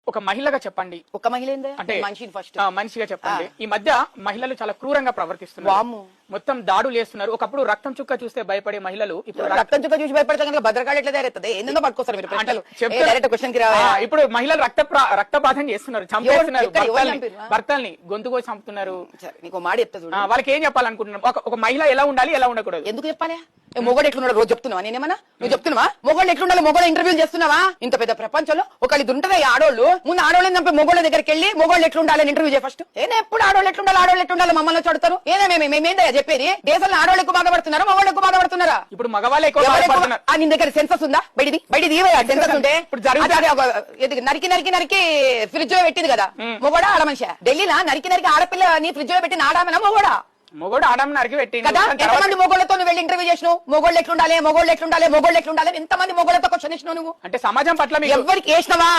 ఒక మహిళగా చెప్పండి. ఒక మహిళ అంటే మనిషిని ఫస్ట్ మనిషిగా చెప్పండి. ఈ మధ్య మహిళలు చాలా క్రూరంగా ప్రవర్తిస్తున్నారు. వామ్మో. మొత్తం దాడులు చేస్తున్నారు. ఒకప్పుడు రక్తం చుక్క చూస్తే భయపడే మహిళలు ఇప్పుడు రక్తం చుక్క చూసి భయపడతా కనుక భద్రకాళి ఎట్లా తయారవుతుంది? ఏందో పట్టుకొస్తారు మీరు ప్రశ్నలు. చెప్తారు. డైరెక్ట్ క్వశ్చన్ కి రావాలి. ఇప్పుడు మహిళలు రక్తపాతం చేస్తున్నారు, చంపేస్తున్నారు, ఎవరు చంపారు? భర్తల్ని గొంతుకో చంపుతున్నారు. సరే, నీకు మాట చెప్తా చూడు. వాళ్ళకి ఏం చెప్పాలనుకుంటున్నారు? ఒక మహిళ ఎలా ఉండాలి, ఎలా ఉండకూడదు? ఎందుకు చెప్పాలి? మొగోడు ఎట్లున్నాడు రోజు చెప్తున్నావా? నేనేమన్నా నువ్వు చెప్తున్నావా? మొగోళ్ళు ఎట్లుండాలి? మొగోళ్ళు ఇంటర్వ్యూ చేస్తున్నావా? ఇంత పెద్ద ప్రపంచంలో ఒకళ్ళు ఉంటుందా? ఆడోళ్ళు ముందు ఆడోళ్ళని చంపి మొగోళ్ళ దగ్గరికి వెళ్ళి మొగోళ్ళు ఎట్లుండాలని ఇంటర్వ్యూ చేయ ఫస్ట్. ఏదో ఎప్పుడు ఆడోళ్ళు ఎట్లుండాలి మమ్మల్ని చడుతారు. ఏదో మేమేందా చెప్పేది? దేశంలో ఆడోళ్ళు ఎక్కువ బాధపడుతున్నారా, మొగోళ్ళు ఎక్కువ బాధపడుతున్నారా? ఇప్పుడు మగవాళ్ళే ఎక్కువ బాధపడుతున్నారు. నీ దగ్గర సెన్సస్ ఉందా? బయటిది సెన్సస్ ఉంటే నరికి ఫ్రిడ్జ్ లో పెట్టింది కదా మొగోడా ఆడ మనిషి? ఢిల్లీలో నరికి ఆడపిల్లని ఫ్రిడ్జ్ లో పెట్టిన ఆడామనా మొగోడా? మొగోడు ఆడమ్ నరికి పెట్టి కదా. ఎంతమంది మొగోళ్ళతో నువ్వు వెళ్ళి ఇంటర్వ్యూ చేసినావు? మొగోళ్ళు ఎట్లుండాలి ఎంతమంది మొగోళ్ళతో క్వశ్చన్ ఇచ్చినావు నువ్వు? అంటే సమాజం పట్ల ఎవరికి వేసినవా